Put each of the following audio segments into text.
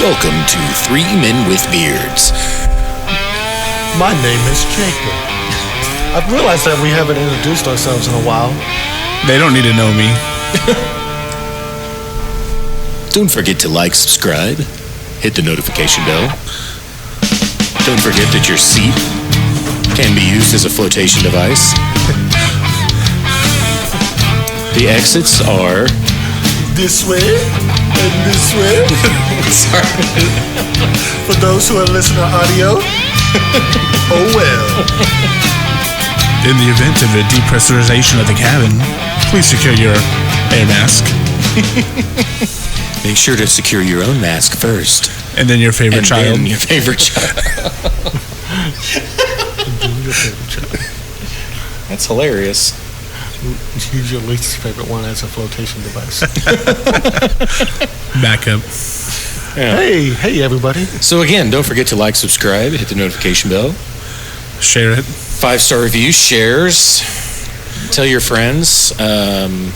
Welcome to Three Men with Beards. My name is Jacob. I've realized that we haven't introduced ourselves in a while. They don't need to know me. Don't forget to like, subscribe, hit the notification bell. Don't forget that your seat can be used as a flotation device. The exits are this way and this way. Sorry. For those who are listening to audio, oh well. In the event of a depressurization of the cabin, please secure your air mask. Make sure to secure your own mask first. And then your favorite child. Then your favorite child. That's hilarious. Use your least favorite one as a flotation device. Backup. Yeah. Hey, everybody. So again, don't forget to like, subscribe, hit the notification bell. Share it. 5-star reviews, shares. Tell your friends. And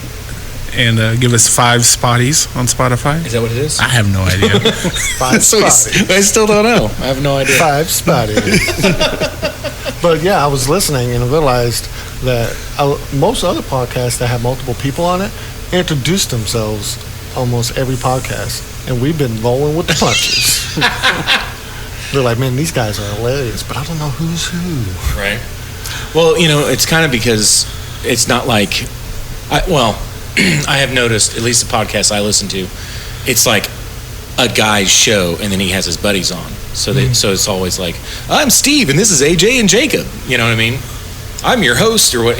give us 5 spotties on Spotify. Is that what it is? I have no idea. 5 spotties. I still don't know. I have no idea. 5 spotties. But yeah, I was listening and realized that most other podcasts that have multiple people on it introduce themselves almost every podcast, and we've been rolling with the punches. They're like, man, these guys are hilarious, but I don't know who's who. Right. Well, it's kind of because it's not like, I have noticed, at least the podcasts I listen to, it's like a guy's show, and then he has his buddies on. So it's always like, I'm Steve, and this is AJ and Jacob. You know what I mean? I'm your host, or what,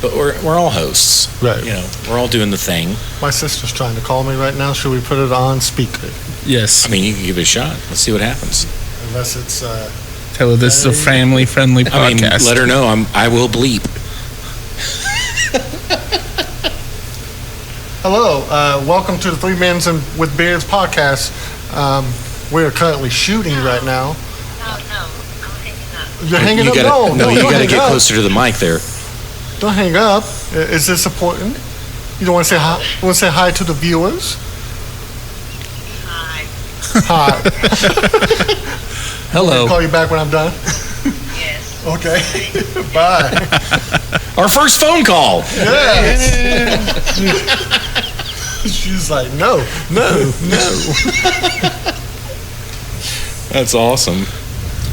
but we're all hosts. Right. We're all doing the thing. My sister's trying to call me right now. Should we put it on speaker? Yes. I mean, you can give it a shot. Let's see what happens. Unless it's... Tell her this is a family-friendly podcast. I mean, let her know I will bleep. Hello, welcome to the Three Men with Beards podcast. We are currently shooting right now. No, I'm hanging up. You're hanging up? No, you got to get closer to the mic there. Don't hang up. Is this important? You don't want to say hi? You want to say hi to the viewers? Hi. Hi. Hello. I'll call you back when I'm done. Yes. Okay. Bye. Our first phone call. Yes. She's like, no. That's awesome.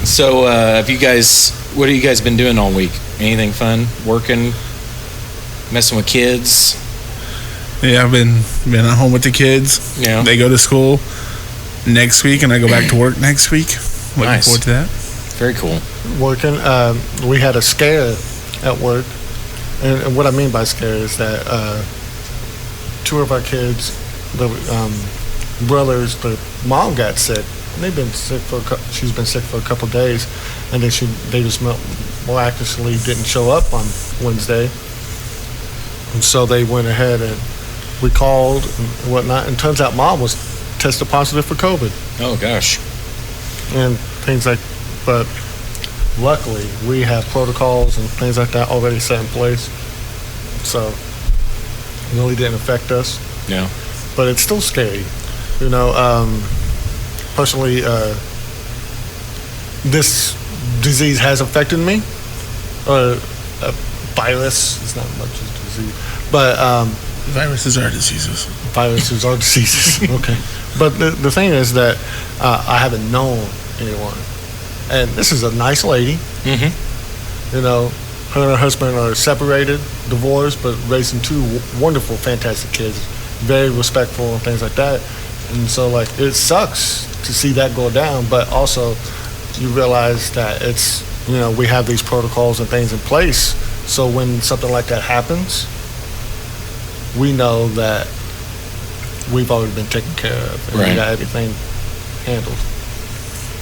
So, what have you guys been doing all week? Anything fun? Working? Messing with kids? Yeah, I've been at home with the kids. Yeah. They go to school next week, and I go back to work next week. Looking Nice. forward to that. Very cool. Working. We had a scare at work. And what I mean by scare is that 2 of our kids, the brothers, the mom got sick. And they've been sick she's been sick for a couple of days, and then they just miraculously didn't show up on Wednesday. And so they went ahead and we called and whatnot, and turns out mom was tested positive for COVID. Oh gosh. And things like, but luckily we have protocols and things like that already set in place, so it really didn't affect us. Yeah. But it's still scary, personally. This disease has affected me. A virus is not much as disease, but Viruses are diseases. viruses are diseases. Okay, but the thing is that I haven't known anyone. And this is a nice lady. Mm-hmm. Her and her husband are separated, divorced, but raising 2 wonderful, fantastic kids. Very respectful and things like that. And so, it sucks to see that go down, but also you realize that it's, we have these protocols and things in place. So when something like that happens, we know that we've already been taken care of. And Right. we got everything handled.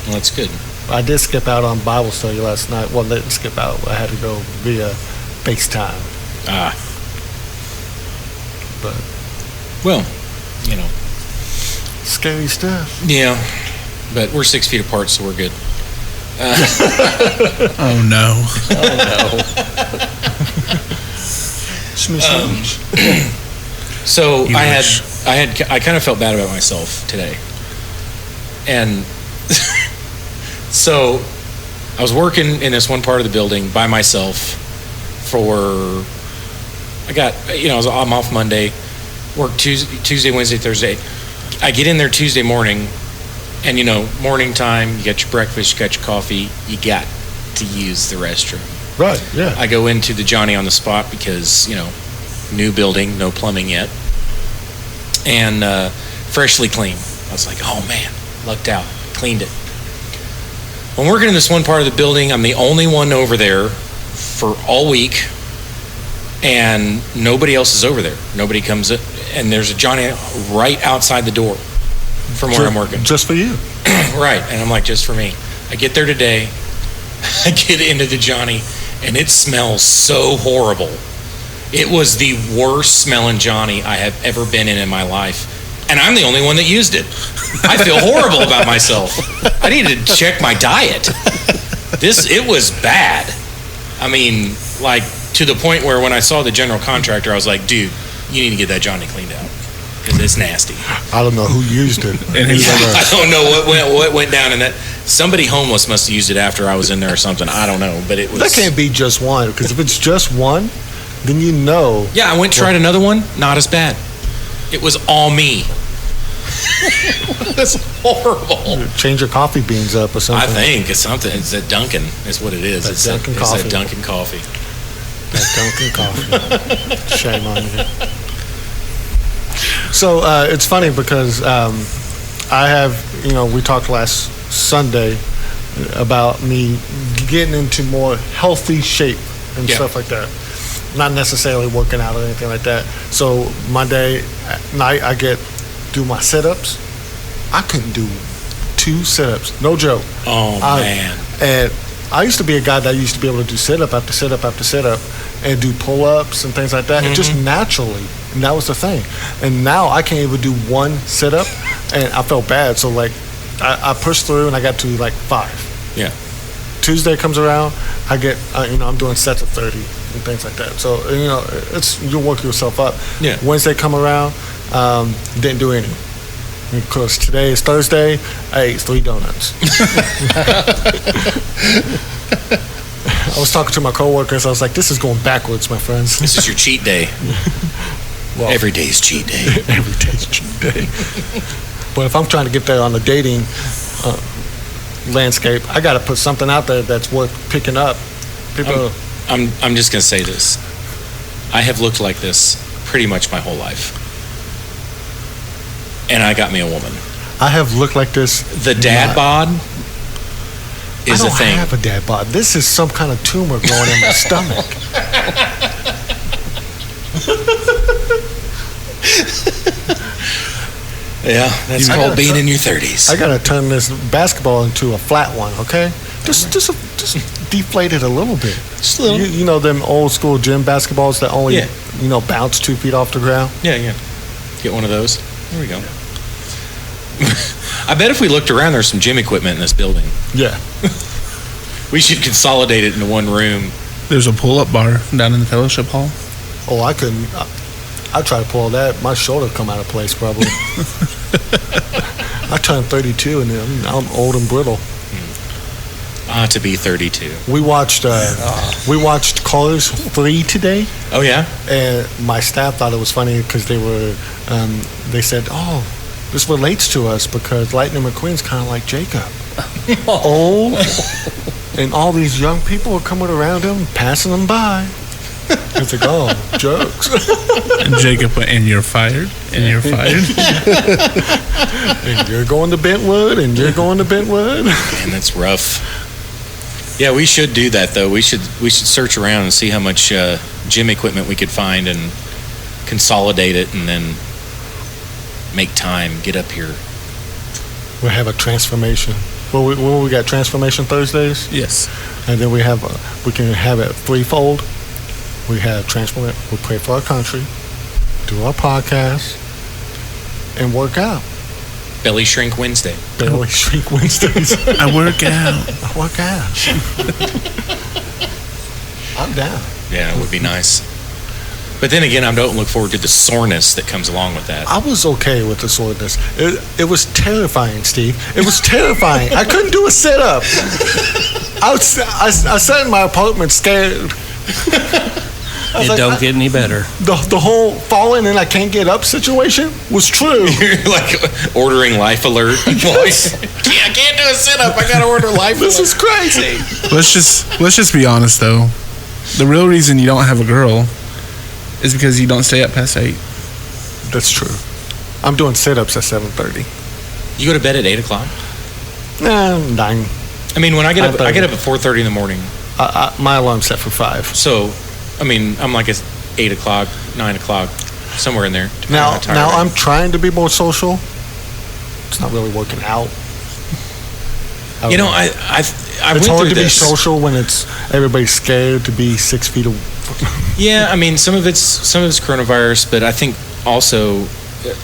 Well, that's good. I did skip out on Bible study last night. Well, didn't skip out. I had to go via FaceTime. Ah. But Well, scary stuff. Yeah. But we're 6 feet apart, so we're good. Oh no. So You I wish. kind of felt bad about myself today. And so I was working in this one part of the building by myself I'm off Monday, work Tuesday, Wednesday, Thursday. I get in there Tuesday morning, and morning time, you got your breakfast, you got your coffee, you got to use the restroom. Right, yeah. I go into the Johnny on the spot because, new building, no plumbing yet, and freshly clean. I was like, oh man, lucked out, cleaned it. I'm working in this one part of the building. I'm the only one over there for all week, and nobody else is over there. Nobody comes in, and there's a Johnny right outside the door from where I'm working. Just for you. Right, and I'm like, just for me. I get there today, I get into the Johnny, and it smells so horrible. It was the worst smelling Johnny I have ever been in my life. And I'm the only one that used it. I feel horrible about myself. I need to check my diet. It was bad. I mean, like, to the point where when I saw the general contractor, I was like, dude, you need to get that Johnny cleaned out. Because it's nasty. I don't know who used it. I don't know what went down in that. Somebody homeless must have used it after I was in there or something. I don't know. But it was. That can't be just one. Because if it's just one, then you know. Yeah, I went and tried another one. Not as bad. It was all me. That's horrible. Change your coffee beans up or something. I think it's something. It's a Dunkin'. Is what it is. It's Dunkin' coffee. It's a Dunkin' coffee. That Dunkin' coffee. Shame on you. So it's funny because I have, we talked last Sunday about me getting into more healthy shape and stuff like that. Not necessarily working out or anything like that. So Monday night I do my sit-ups. I couldn't do 2 sit-ups. No joke. Oh, man. And I used to be a guy that used to be able to do sit-up after sit-up after sit-up and do pull-ups and things like that. Mm-hmm. Just naturally. And that was the thing. And now I can't even do 1 sit-up. And I felt bad. So, like, I pushed through and I got to, like, 5. Yeah. Tuesday comes around, I get, I'm doing sets of 30 and things like that. So, you work yourself up. Yeah. Wednesday come around, didn't do any. Because today is Thursday, I ate 3 donuts. I was talking to my coworkers. I was like, this is going backwards, my friends. This is your cheat day. Well, every day's cheat day. Every day's cheat day. But if I'm trying to get there on the dating landscape, I got to put something out there that's worth picking up. People. I'm just gonna say this. I have looked like this pretty much my whole life, and I got me a woman. I have looked like this. The dad bod is a thing. I don't have a dad bod. This is some kind of tumor growing in my stomach. Yeah, that's called being in your 30s. I gotta turn this basketball into a flat one, okay? Just deflate it a little bit. Just a little. You know them old school gym basketballs that only bounce 2 feet off the ground. Yeah. Get one of those. There we go. I bet if we looked around, there's some gym equipment in this building. Yeah. We should consolidate it into one room. There's a pull-up bar down in the fellowship hall. Oh, I couldn't. I try to pull that. My shoulder come out of place probably. I turned 32 and I'm old and brittle. To be 32. We watched Cars 3 today. Oh yeah. And my staff thought it was funny because they said, "Oh, this relates to us because Lightning McQueen's kind of like Jacob, old, and all these young people are coming around him, passing them by." It's like, oh, jokes. And Jacob went, and you're fired, and you're fired. And you're going to Bentwood, and you're going to Bentwood. Man, that's rough. Yeah, we should do that though. We should search around and see how much gym equipment we could find and consolidate it, and then make time. Get up here. We'll have a transformation. Well, we got transformation Thursdays. Yes. And then we can have it threefold. We have transformation. We pray for our country, do our podcast, and work out. Belly Shrink Wednesday. Belly Shrink Wednesdays. I work out. I work out. I'm down. Yeah, it would be nice. But then again, I don't look forward to the soreness that comes along with that. I was okay with the soreness. It was terrifying, Steve. It was terrifying. I couldn't do a sit-up. I sat in my apartment scared. It don't get any better. The whole falling and I can't get up situation was true. You're like ordering Life Alert. Yes. I can't do a sit-up. I gotta order Life This Alert. is crazy. Let's just be honest though. The real reason you don't have a girl is because you don't stay up past 8. That's true. I'm doing sit-ups at 7:30. You go to bed at 8 o'clock? 9. I mean, when I get up at 4:30 in the morning. My alarm's set for 5. So, I mean, I'm like at 8 o'clock, 9 o'clock, somewhere in there. Now I'm trying to be more social. It's not really working out. You know, I it's went hard through to this. be social when it's everybody's scared to be 6 feet away. Yeah, I mean, some of it's coronavirus, but I think also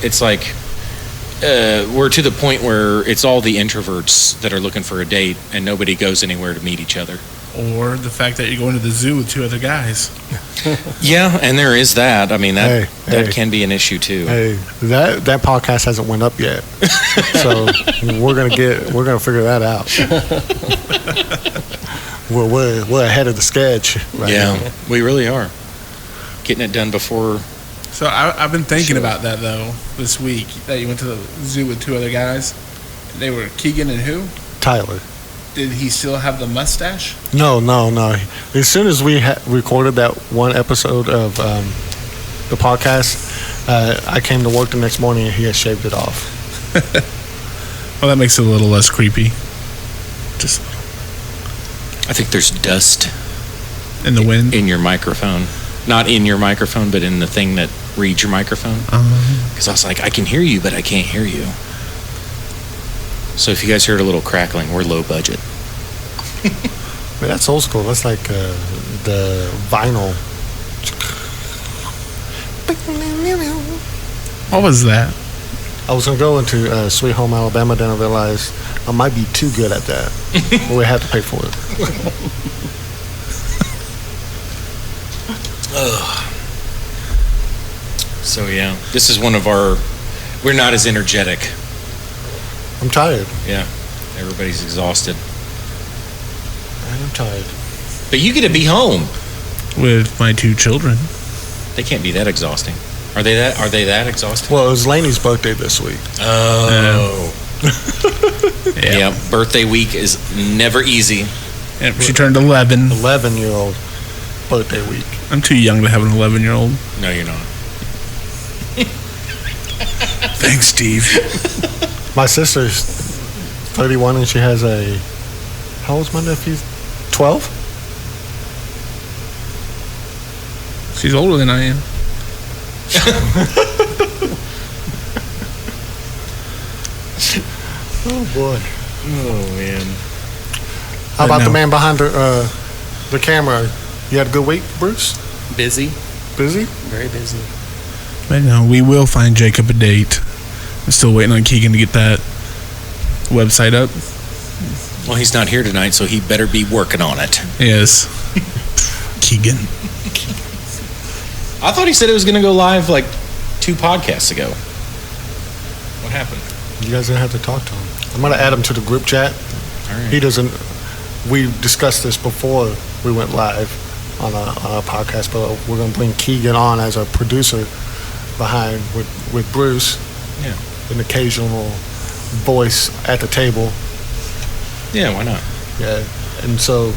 it's like we're to the point where it's all the introverts that are looking for a date, and nobody goes anywhere to meet each other. Or the fact that you're going to the zoo with 2 other guys. Yeah, and there is that. I mean, that Hey. can be an issue too. Hey, that podcast hasn't went up yet, so we're gonna figure that out. we're ahead of the sketch right Yeah, now. we really are getting it done before. So I've been thinking Sure. about that though this week, that you went to the zoo with 2 other guys. They were Keegan and who? Tyler. Did he still have the mustache? No. As soon as we recorded that one episode of the podcast, I came to work the next morning and he had shaved it off. Well, that makes it a little less creepy. Just I think there's dust in the wind. in your microphone, not in your microphone, but in the thing that reads your microphone. Because I was like, I can hear you, but I can't hear you. So if you guys heard a little crackling, we're low budget. Man, that's old school. That's like the vinyl. What was that? I was gonna go into Sweet Home Alabama, then I realized I might be too good at that. But we had to pay for it. So yeah, this is one of our. We're not as energetic. I'm tired. Yeah, everybody's exhausted. I'm tired. But you get to be home. With my 2 children. They can't be that exhausting. Are they that exhausting? Well, it was Laney's birthday this week. Oh. Yeah. Yeah, birthday week is never easy. Yep, she turned 11. 11-year-old birthday week. I'm too young to have an 11-year-old. No, you're not. Thanks, Steve. My sister's 31 and she has a. How old's my nephew? 12? She's older than I am. Oh boy. Oh man. How about the know. man behind the camera? You had a good week, Bruce? Busy, Busy? very busy. But no, we will find Jacob a date. I'm still waiting on Keegan to get that website up. Well, he's not here tonight, so he better be working on it. Yes. Keegan. I thought he said it was going to go live like 2 podcasts ago. What happened? You guys gonna have to talk to him. I'm gonna add him to the group chat. All right. He doesn't. We discussed this before we went live on a podcast, but we're gonna bring Keegan on as our producer behind with Bruce. Yeah. An occasional voice at the table. Yeah, why not? Yeah, and so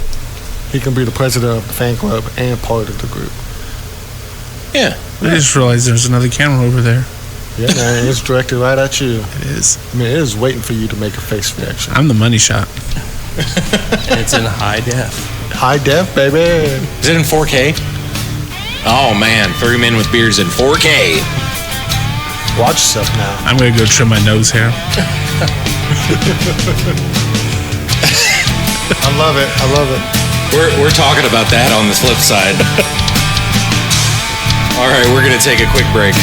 he can be the president of the fan club and part of the group. Yeah. I just realized there's another camera over there. Yeah, man, it's directed right at you. It is. I mean, it is waiting for you to make a face reaction. I'm the money shot. And it's in high def. High def, baby. Is it in 4K? Oh man, 3 Men with Beards in 4K. Watch yourself now. I'm going to go trim my nose hair. I love it. I love it. We're talking about that on the flip side. All right, we're going to take a quick break.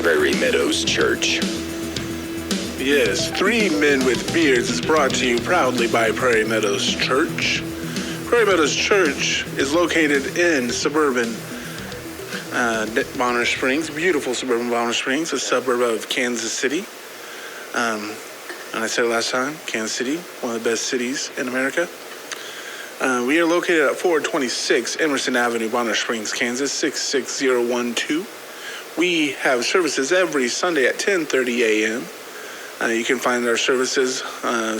Prairie Meadows Church. Yes, Three Men with Beards is brought to you proudly by Prairie Meadows Church. Prairie Meadows Church is located in suburban Bonner Springs, beautiful suburban Bonner Springs, a suburb of Kansas City. And I said it last time, Kansas City, one of the best cities in America. We are located at 426 Emerson Avenue, Bonner Springs, Kansas, 66012. We have services every Sunday at 10:30 a.m. You can find our services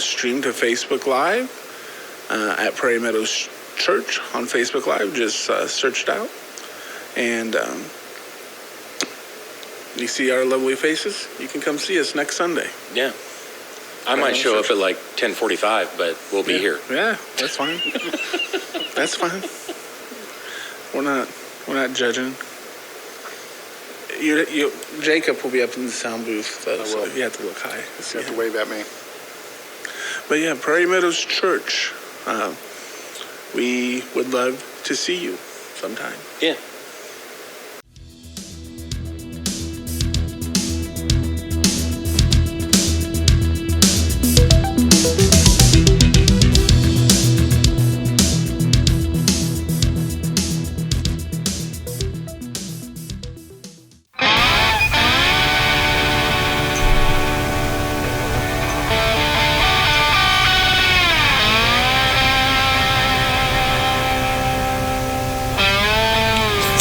streamed to Facebook Live at Prairie Meadows Church on Facebook Live. Just search it out. And you see our lovely faces. You can come see us next Sunday. Yeah. I might show up at like 10:45, but we'll be here. Yeah, that's fine. That's fine. We're not judging. You Jacob will be up in the sound booth, though, so you have to look high. You have to wave at me. But yeah, Prairie Meadows Church. We would love to see you sometime. Yeah.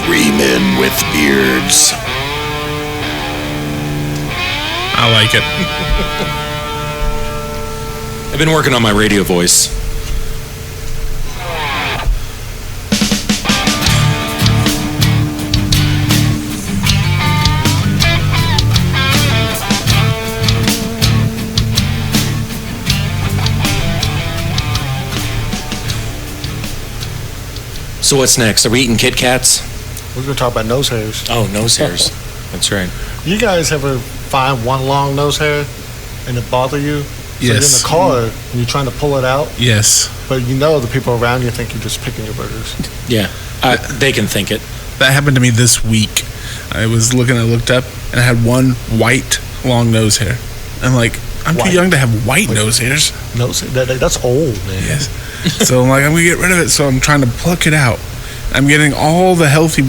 Three Men with Beards. I like it. I've been working on my radio voice. So what's next? Are we eating Kit Kats? We're going to talk about nose hairs. Oh, nose hairs. That's right. You guys ever find one long nose hair and it bother you? So you're in Yes. the car and you're trying to pull it out, Yes. but you know the people around you think you're just picking your burgers. Yeah. They can think it. That happened to me this week. I looked up, and I had one white long nose hair. I'm like, I'm too White? young to have white nose hairs. Nose, that's old, man. Yes. So I'm like, I'm going to get rid of it. So I'm trying to pluck it out. I'm getting all the healthy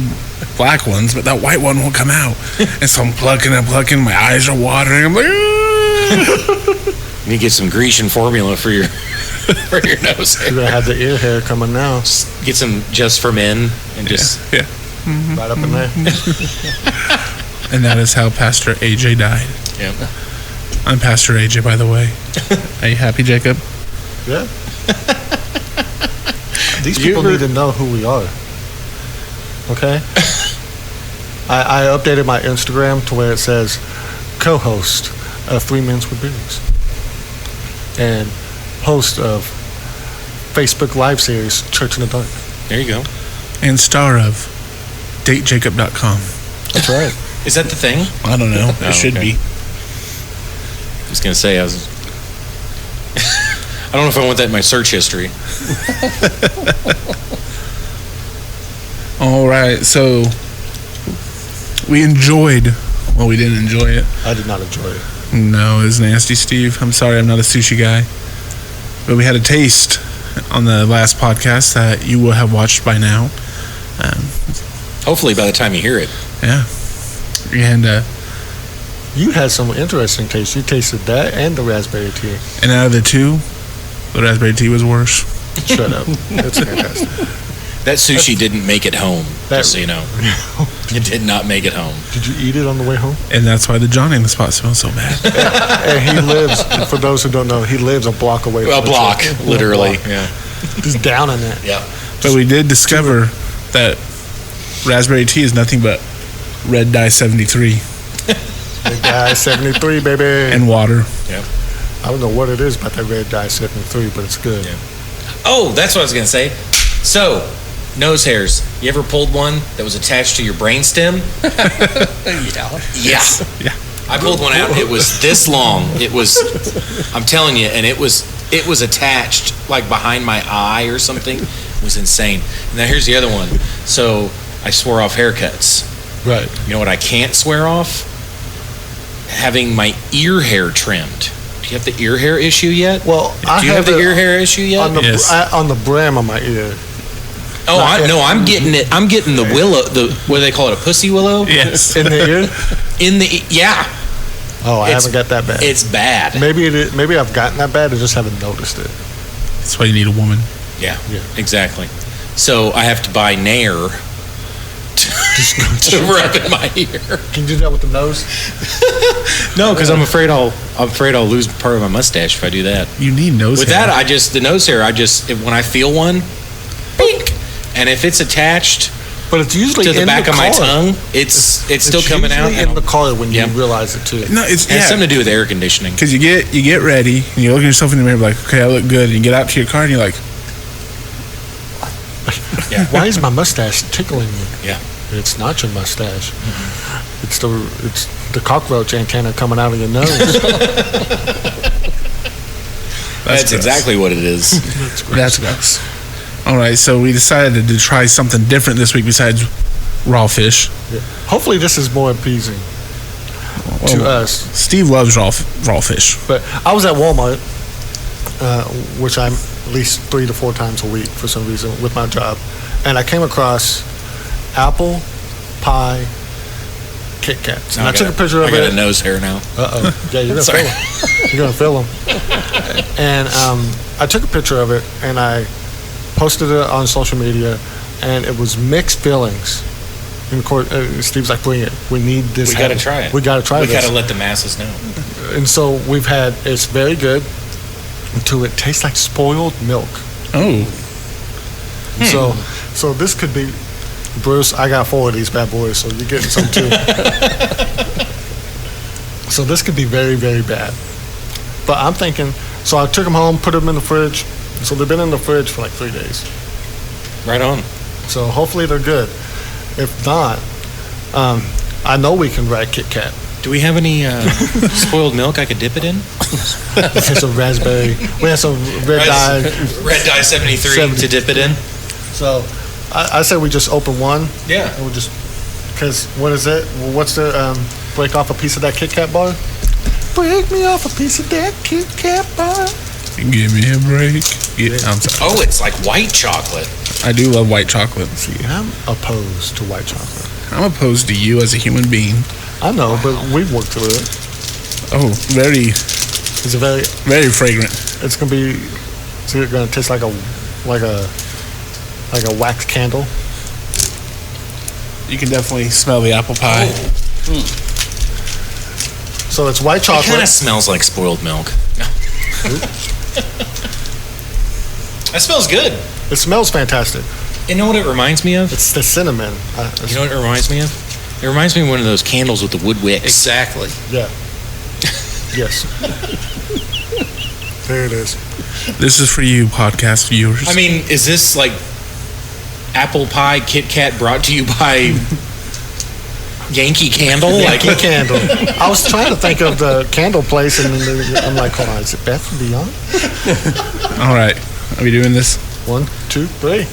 black ones, but that white one won't come out. And so I'm plucking and plucking. My eyes are watering. I'm like, You need to get some Grecian formula for your for your nose hair. You're going to have the ear hair coming now, Get some just for men and just yeah. right up in there. And that is how Pastor AJ died. yeah. I'm Pastor AJ, by the way. Are you happy, Jacob? Yeah. These people need to know who we are. Okay? I updated my Instagram to where it says co-host of Three Men with Beards and host of Facebook Live series Church in the Dark. There you go. And star of datejacob.com. That's right. Is that the thing? I don't know. Oh, It should okay. be. I was gonna say I don't know if I want that in my search history. All right. So we enjoyed. Well, we didn't enjoy it. I did not enjoy it. No, it was nasty, Steve. I'm sorry, I'm not a sushi guy. But we had a taste on the last podcast that you will have watched by now. Hopefully by the time you hear it. Yeah. And You had some interesting taste. You tasted that and the raspberry tea. out of the two, the raspberry tea was worse. Shut up. That's fantastic. That sushi didn't make it home, just so you know. It did not make it home. Did you eat it on the way home? And that's why the Johnny in the spot smells so bad. And he lives, for those who don't know, he lives a block away from A the block, church. literally. A block. Yeah. Just down in it. Yeah. But we did discover that raspberry tea is nothing but red dye 73 Red dye 73, baby. and water. Yeah. I don't know what it is about that red dye 73, but it's good. Yeah. Oh, that's what I was gonna say. So, nose hairs. You ever pulled one that was attached to your brainstem? Yeah. Yeah. I pulled one out. It was this long. It was, I'm telling you, and it was attached like behind my eye or something. It was insane. Now here's the other one. So I swore off haircuts. Right. You know what I can't swear off? having my ear hair trimmed. Do you have the ear hair issue yet? Well, do you have the ear hair issue yet? On the, Yes. on the brim of my ear. Oh, I'm getting it. I'm getting the willow. The what do they call it? A pussy willow? Yes. In the ear? Yeah. Oh, I It's- haven't got that bad. It's bad. Maybe I've gotten that bad. I just haven't noticed it. That's why you need a woman. Yeah. Yeah. Exactly. So I have to buy Nair to rub in my ear. Can you do that with the nose? No, because I'm afraid I'll lose part of my mustache if I do that. You need nose With hair. that, the nose hair, when I feel one, bink, and if it's attached But it's usually to the in back the of my collar. tongue, it's still coming out. Usually in the collar when Yeah. you realize it too. No, it's It has something to do with air conditioning. because you get ready and you look at yourself in the mirror like, okay, I look good, and you get out to your car and you're like, Yeah. Why is my mustache tickling me? Yeah. It's not your mustache. It's the cockroach antenna coming out of your nose. That's gross. exactly what it is. That's gross. All right, so we decided to try something different this week besides raw fish. Yeah. Hopefully this is more appeasing to us. Steve loves raw fish. But I was at Walmart, which I'm at least 3 to 4 times a week for some reason with my job, and I came across apple pie Kit Kats. And I took a picture of I got it. a nose hair now. Uh-oh. Yeah, you're going to Sorry. feel them. You're going to feel them. And I took a picture of it, and I posted it on social media, and it was mixed feelings. And of course, Steve's like, bring it. We need this. We got to try it. We got to try We this. got to let the masses know. And so it's very good. Until it tastes like spoiled milk. Oh, So this could be, Bruce, I got 4 of these bad boys, so you're getting some too. So this could be very, very bad. But I'm thinking, so I took them home, put them in the fridge. So they've been in the fridge for like 3 days. Right on. So hopefully they're good. If not, I know we can write Kit Kat. Do we have any spoiled milk I could dip it in? We had some raspberry. We had some red dye. Red dye 73 to dip it in. So I said we just open one. Yeah. And we'll just, because what is it? Well, what's the, break off a piece of that Kit Kat bar? Break me off a piece of that Kit Kat bar. give me a break. Yeah, I'm sorry. Oh, it's like white chocolate. I do love white chocolate. See, I'm opposed to white chocolate. I'm opposed to you as a human being. I know, but we've worked through it. Oh, very, It's a very, very fragrant. it's gonna be, it's gonna taste like a wax candle. You can definitely smell the apple pie. So it's white It kind chocolate. of smells like spoiled milk. That smells good. It smells fantastic. You know what it reminds me of? It's the cinnamon. You know what it reminds me of? It reminds me of one of those candles with the wood wicks. Exactly. Yeah. Yes. There it is. This is for you, podcast viewers. I mean, is this like apple pie Kit Kat brought to you by Yankee Candle? Yankee Candle. I was trying to think of the candle place, and I'm like, hold on, is it Beth and Beyond? All right, are we doing this? 1, 2, 3.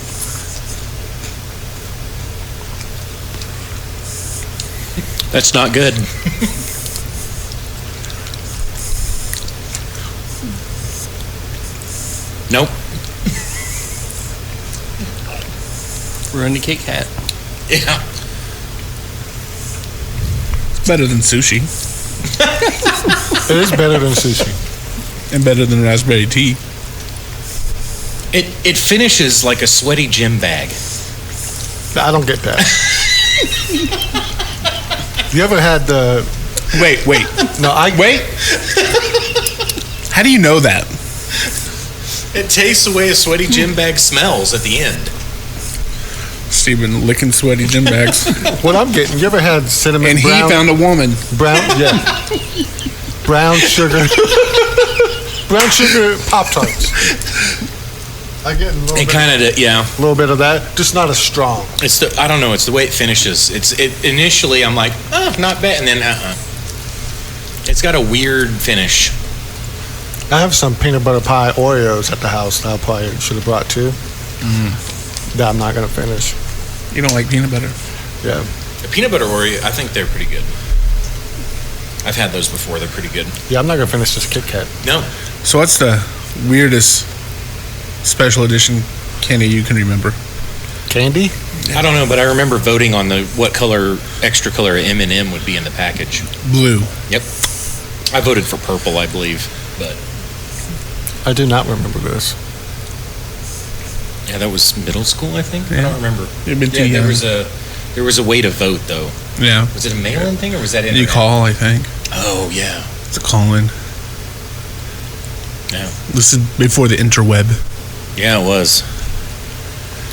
That's not good. Nope. Ruined the Kit Kat. Yeah. It's better than sushi It is better than sushi. and better than raspberry tea. It finishes like a sweaty gym bag. I don't get that. You ever had the? Wait. No, Wait. How do you know that? It tastes the way a sweaty gym bag smells at the end. Steven licking sweaty gym bags. What I'm getting. You ever had cinnamon And he brown? found a woman. Yeah. Brown sugar. Brown sugar Pop-Tarts. I get a little, It kind of, yeah. little bit of that, just not as strong. It's the, I don't know. It's the way it finishes. Initially I'm like, oh, not bad, and then It's got a weird finish. I have some peanut butter pie Oreos at the house that I probably should have brought too. That I'm not gonna finish. You don't like peanut butter? Yeah. The peanut butter Oreo, I think they're pretty good. I've had those before. They're pretty good. Yeah, I'm not gonna finish this Kit Kat. No. So what's the weirdest special edition candy you can remember? Candy? I don't know, but I remember voting on what color, extra color M&M would be in the package. Blue. Yep. I voted for purple, I believe, but I do not remember this. yeah, that was middle school, I think. I Yeah. don't remember. You've been too Yeah, young. there was a way to vote though. Yeah. Was it a mail-in thing or was that You internet? call, I think. Oh yeah. It's a call-in. Yeah. This is before the interweb. Yeah, it was.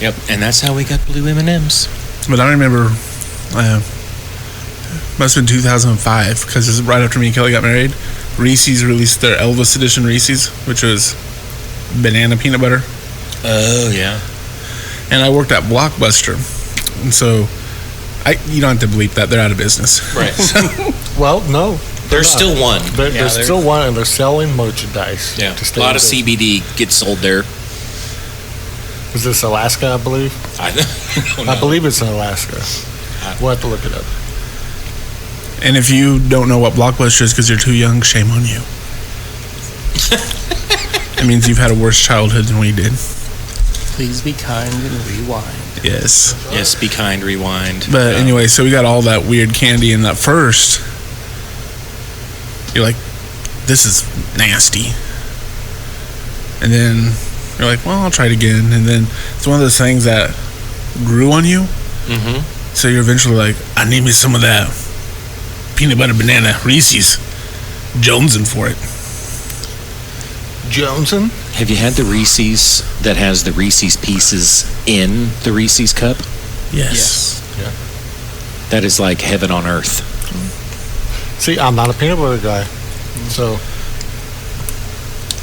Yep, and that's how we got blue M&Ms. But I remember, must have been 2005, because this is right after me and Kelly got married. Reese's released their Elvis edition Reese's, which was banana peanut butter. Oh yeah. And I worked at Blockbuster. And so, you don't have to bleep that, they're out of business. Right. Well, no. There's not. still one. There's they're- still one, and they're selling merchandise. Yeah. to A stay lot of with it. CBD gets sold there. Is this Alaska, I believe? I don't know. I believe it's in Alaska. We'll have to look it up. And if you don't know what Blockbuster is because you're too young, shame on you. It means you've had a worse childhood than we did. Please be kind and rewind. Yes. Yes, be kind, rewind. But anyway, so we got all that weird candy, and at first, you're like, this is nasty. And then you're like, well, I'll try it again. And then it's one of those things that grew on you. Mm-hmm. So you're eventually like, I need me some of that peanut butter banana Reese's. Jonesing for it. Joneson? Have you had the Reese's that has the Reese's Pieces in the Reese's cup? Yes. That is like heaven on earth. See, I'm not a peanut butter guy. So,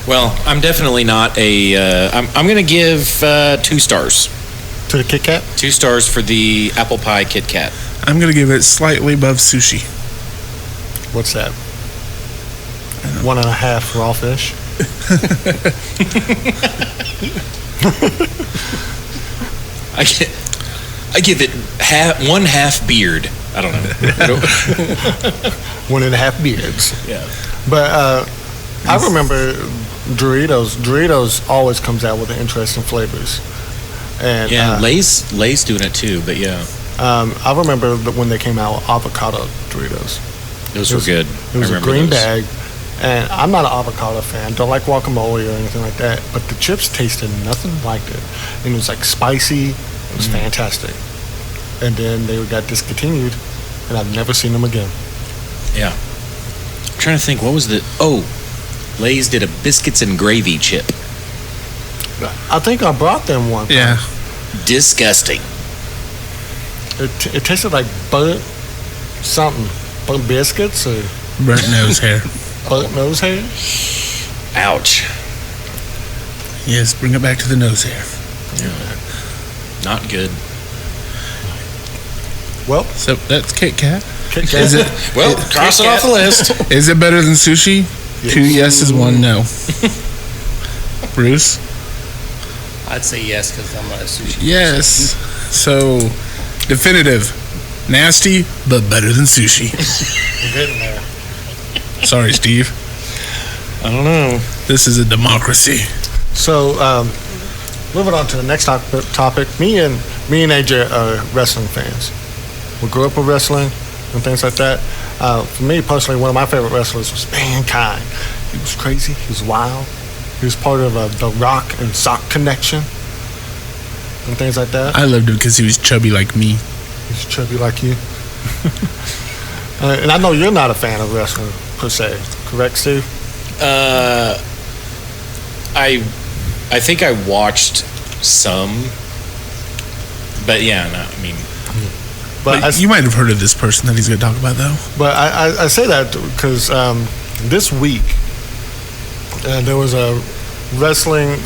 Well, I'm definitely not a. I'm going to give 2 stars. to the Kit Kat? 2 stars for the apple pie Kit Kat. I'm going to give it slightly above sushi. What's that? 1.5 raw fish? I give it one half beard. I don't know. 1.5 beards. Yeah. But I remember Doritos. Doritos always comes out with interesting flavors. And Yeah, Lay's doing it too, but yeah, I remember when they came out with avocado Doritos. those were good. It was I a remember green those. bag, and I'm not an avocado fan. Don't like guacamole or anything like that. But the chips tasted nothing like it, and it was like spicy. It was fantastic. And then they got discontinued, and I've never seen them again. Yeah. I'm trying to think, what was the... Oh, Lay's did a biscuits and gravy chip. I think I brought them one time. Yeah. Disgusting. It tasted like burnt something. Burnt biscuits or Burnt nose hair. burnt nose hair. Ouch. Yes, bring it back to the nose hair. Not good. Well, So that's Kit Kat. Kit Kat. Is it? Well, cross it off the list. Is it better than sushi? 2 yeses, 1 no. Bruce? I'd say yes because I'm not a sushi. Yes. So, definitive. Nasty, but better than sushi. You're getting there. Sorry, Steve. I don't know. This is a democracy. So, moving on to the next topic. Me and AJ are wrestling fans. We grew up with wrestling and things like that. For me personally, one of my favorite wrestlers was Mankind. He was crazy. He was wild. He was part of the Rock and Sock connection and things like that. I loved him because he was chubby like me. He's chubby like you. And I know you're not a fan of wrestling per se, correct, Steve? I think I watched some, but yeah, no, I mean, But You might have heard of this person that he's going to talk about, though. But I say that because this week there was a wrestling.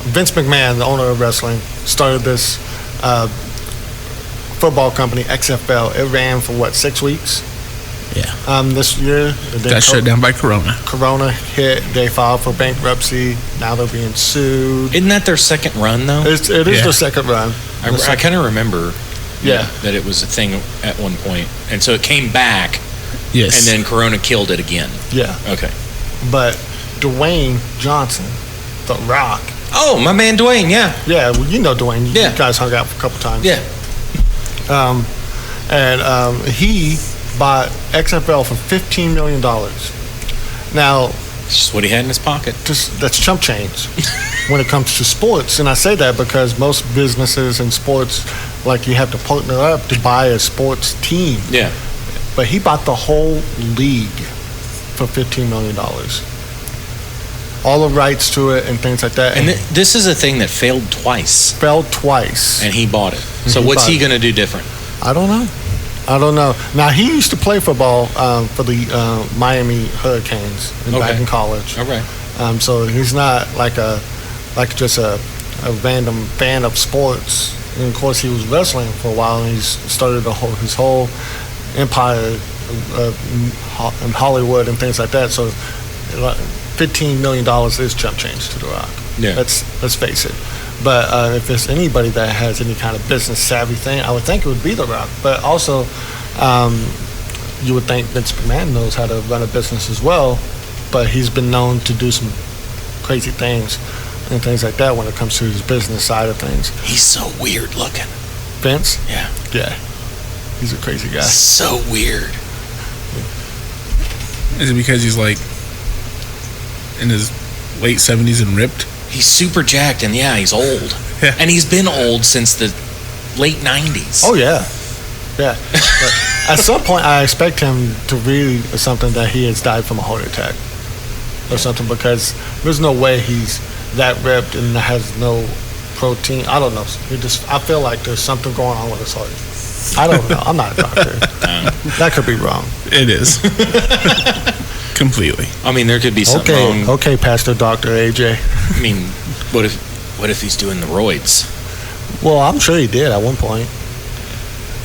Vince McMahon, the owner of wrestling, started this football company, XFL. It ran for 6 weeks? Yeah. This year. Got shut down by Corona. Corona hit. They filed for bankruptcy. Now they're being sued. isn't that their second run though? It is Yeah. their second run. I kind of remember Yeah. that it was a thing at one point, and so it came back Yes. And then Corona killed it again. Yeah. Okay. But Dwayne Johnson, The Rock. Oh, my man Dwayne, yeah. Yeah, well, you know Dwayne. Yeah. You guys hung out a couple times. Yeah. He bought XFL for $15 million. Now, It's just what he had in his pocket. that's chump change when it comes to sports. And I say that because most businesses and sports, like you have to partner up to buy a sports team. Yeah. But he bought the whole league for $15 million. All the rights to it and things like that. And this is a thing that failed twice, failed twice. and he bought it. So He what's bought he it. going to do different? I don't know. Now, he used to play football for the Miami Hurricanes back Okay. in college. All right. So he's not just a random fan of sports. And of course, he was wrestling for a while, and he's started his whole empire in Hollywood and things like that. So, $15 million is chump change to The Rock. Yeah. Let's face it. But if there's anybody that has any kind of business savvy thing, I would think it would be The Rock. But also, you would think Vince McMahon knows how to run a business as well. But he's been known to do some crazy things and things like that when it comes to his business side of things. He's so weird looking. Vince? Yeah. Yeah. He's a crazy guy. So weird. Is it because he's like in his late 70s and ripped? He's super jacked, and yeah, he's old. Yeah. And he's been old since the late 90s. Oh, yeah. Yeah. But at some point, I expect him to read something that he has died from a heart attack or something, because there's no way he's that ripped and has no protein. I don't know. I feel like there's something going on with his heart. I don't know. I'm not a doctor. That could be wrong. It is. Completely. I mean, there could be something wrong. Okay, Pastor Dr. AJ. I mean, what if he's doing the roids? Well, I'm sure he did at one point.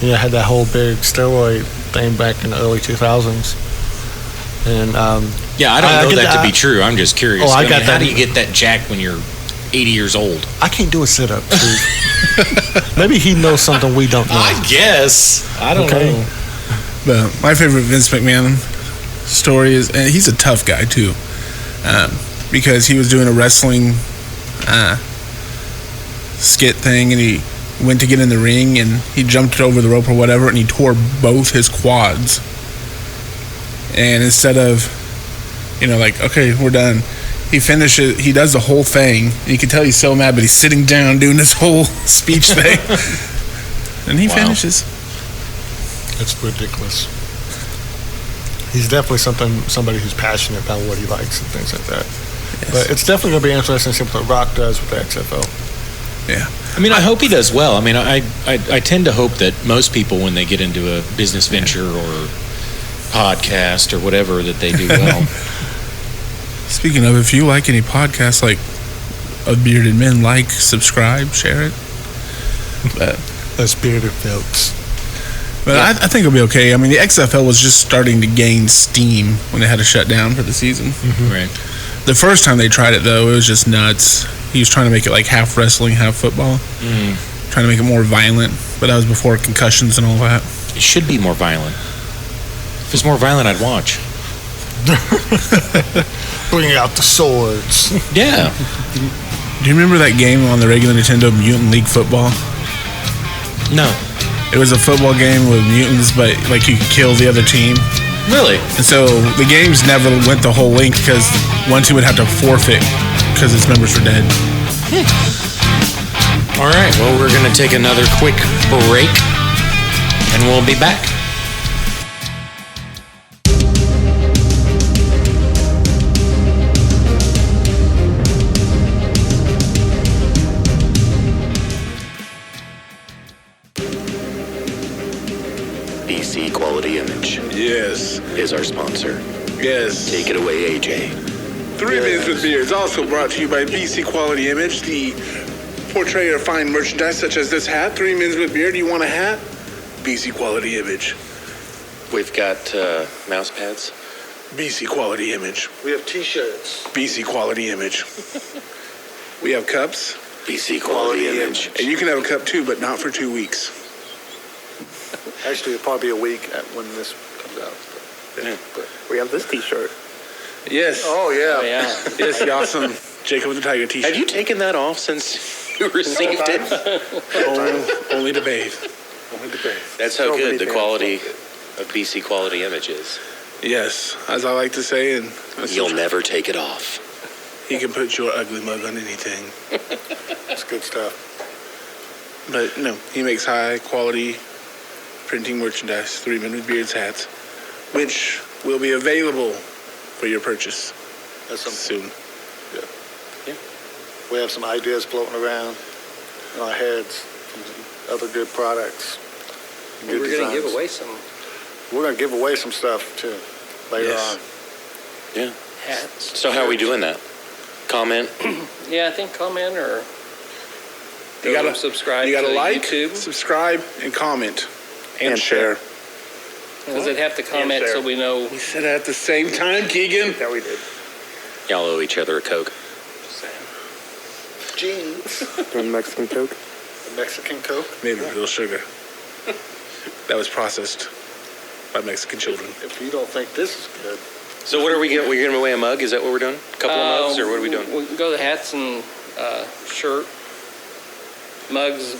He had that whole big steroid thing back in the early 2000s. And Yeah, I don't know that to be true. I'm just curious. Oh, I mean, got how that. do you get that jacked when you're 80 years old? I can't do a sit-up, too. Maybe he knows something we don't know. I guess. I don't Okay. know. But my favorite Vince McMahon story is, and he's a tough guy too, because he was doing a wrestling skit thing, and he went to get in the ring, and he jumped over the rope or whatever, and he tore both his quads. And instead of, like, okay, we're done, he finishes, he does the whole thing, and you can tell he's so mad, but he's sitting down doing this whole speech thing, and he finishes. It's ridiculous. He's definitely somebody who's passionate about what he likes and things like that. Yes. But it's definitely going to be interesting to see what The Rock does with the XFL. Yeah. I mean, I hope he does well. I mean, I tend to hope that most people, when they get into a business venture or podcast or whatever, that they do well. Speaking of, if you like any podcasts like of Bearded Men, subscribe, share it. But As bearded folks. I think it'll be okay. I mean, the XFL was just starting to gain steam when they had to shut down for the season. Right. The first time they tried it, though, it was just nuts. He was trying to make it like half wrestling, half football. Trying to make it more violent. But that was before concussions and all that. It should be more violent. If it's more violent, I'd watch. Bring out the swords. Yeah. Do you remember that game on the regular Nintendo, Mutant League Football? No. It was a football game with mutants, but like you could kill the other team. Really? And so the games never went the whole length because one team would have to forfeit because its members were dead. All right. Well, we're going to take another quick break, and we'll be back. BC Quality Image Yes. is our sponsor. Yes. Take it away, AJ. 3 Minutes with Beer is also brought to you by BC Quality Image, the portrayer of fine merchandise such as this hat. 3 Minutes with Beer. Do you want a hat? BC Quality Image. We've got mouse pads. BC Quality Image. We have T-shirts. BC Quality Image. We have cups. BC Quality Image. And you can have a cup too, but not for 2 weeks. Actually, it'll probably be a week when this comes out. We have this T-shirt. Yes. Oh yeah. Oh, yeah. Yes, the awesome Jacob the Tiger T-shirt. Have you taken that off since you received it? Only to bathe. Only to bathe. That's how So many good the fans quality love of BC Quality Image is. Yes, as I like to say, and You'll never take it off. he can put your ugly mug on anything. It's good stuff. But no, he makes high quality printing merchandise, 3 Men with Beards hats, which will be available for your purchase That's some, soon. we have some ideas floating around in our heads, other good products. We're going to give away some We're going to give away some stuff too later Yes. on. Yeah. hats. So how are we doing that? Comment? Yeah, I think comment or You gotta subscribe You gotta to like, YouTube. subscribe, and comment. And share. Does it have to comment share. so we know? We said it at the same time, Keegan. Yeah, we did. Y'all owe each other a Coke. Jeans. From Mexican Coke. The Mexican Coke. Made with real sugar. That was processed by Mexican children. If you don't think this is good, So what are we giving? We're giving away a mug? Is that what we're doing? A couple of mugs, or what are we doing? We can go to hats and shirt. Mugs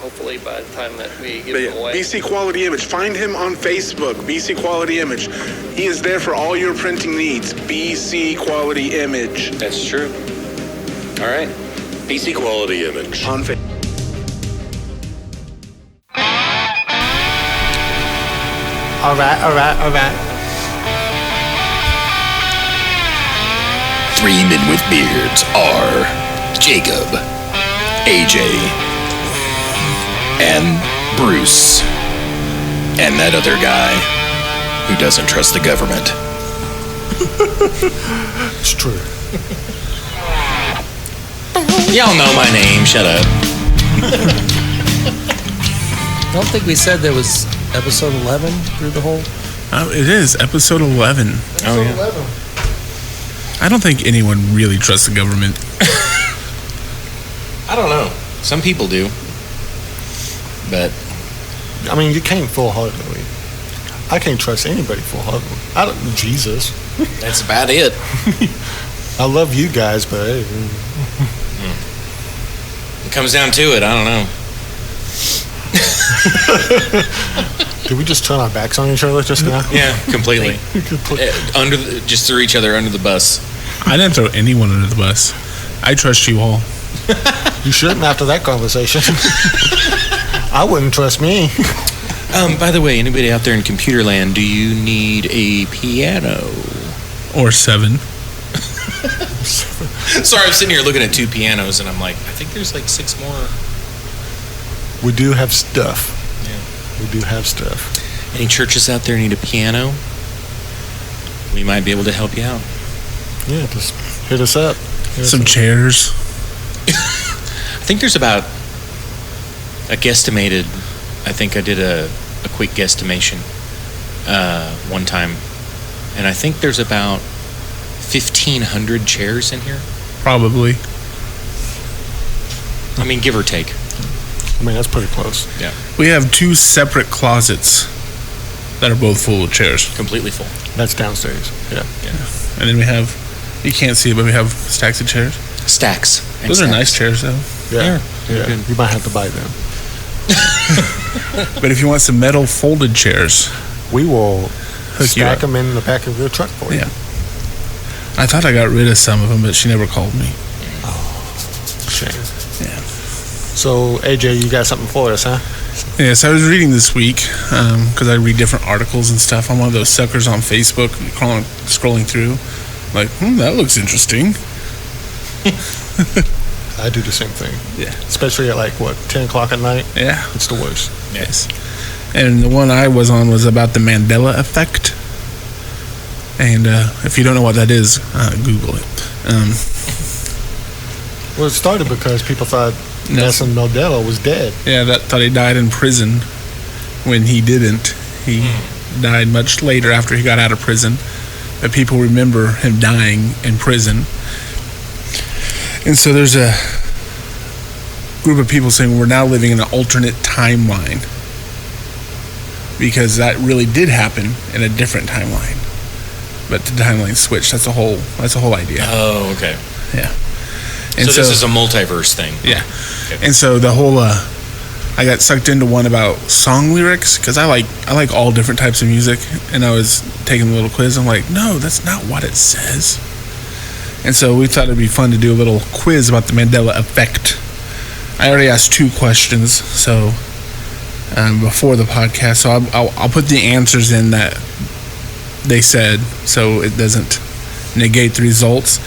hopefully by the time that we give But them yeah, away. BC Quality Image. Find him on Facebook, BC Quality Image. He is there for all your printing needs. BC Quality Image That's true. All right. BC Quality Image. on Facebook. all right. 3 Men with Beards are Jacob, AJ, and Bruce, and that other guy who doesn't trust the government. It's true. Y'all know my name. Shut up. I don't think we said there was episode 11 through the whole. It is episode 11. Oh, yeah. 11. I don't think anyone really trusts the government. I don't know. Some people do. But I mean, you can't full-heartedly. I can't trust anybody full-heartedly. Jesus. that's about it. I love you guys, but hey, It comes down to it. I don't know. did we just turn our backs on each other just now? Yeah, completely. Just threw each other under the bus. I didn't throw anyone under the bus. I trust you all. You shouldn't after that conversation. I wouldn't trust me. By the way, anybody out there in computer land, do you need a piano? Or 7. Sorry, I'm sitting here looking at 2 pianos, and I'm like, I think there's like 6 more. We do have stuff. Yeah. We do have stuff. Any churches out there need a piano? We might be able to help you out. Yeah, just hit us up. Some chairs. I think there's about a guesstimated. I think I did a quick guesstimation one time, and I think there's about 1,500 chairs in here. Probably. I mean, give or take. I mean, that's pretty close. Yeah, We have 2 separate closets that are both full of chairs. completely full. That's downstairs. Yeah. And then we have, you can't see it, but we have stacks of chairs. Stacks. and Those are stacks. nice chairs, though. Yeah. they're good. You might have to buy them. But if you want some metal folded chairs, We will you stack up. them in the back of your truck for you. Yeah. I thought I got rid of some of them, but she never called me. Shame. Yeah. So, AJ, you got something for us, huh? Yes, I was reading this week because I read different articles and stuff. I'm one of those suckers on Facebook, scrolling through, like, that looks interesting. I do the same thing. Yeah. Especially at 10 o'clock at night. Yeah. It's the worst. Yes. And the one I was on was about the Mandela effect. And if you don't know what that is, Google it. Well, it started because people thought Nelson Nelson Mandela was dead. Yeah, that thought he died in prison when he didn't. He died much later after he got out of prison. But people remember him dying in prison. And so there's a group of people saying we're now living in an alternate timeline. because that really did happen in a different timeline. But the timeline switched. That's the whole idea. Oh, okay. Yeah. And so this is a multiverse thing. Yeah. Okay. And so the whole I got sucked into one about song lyrics because I like all different types of music, and I was taking a little quiz. I'm like, no, that's not what it says. And so we thought it'd be fun to do a little quiz about the Mandela effect. I already asked 2 questions, so before the podcast, so I'll put the answers in that they said, so it doesn't negate the results.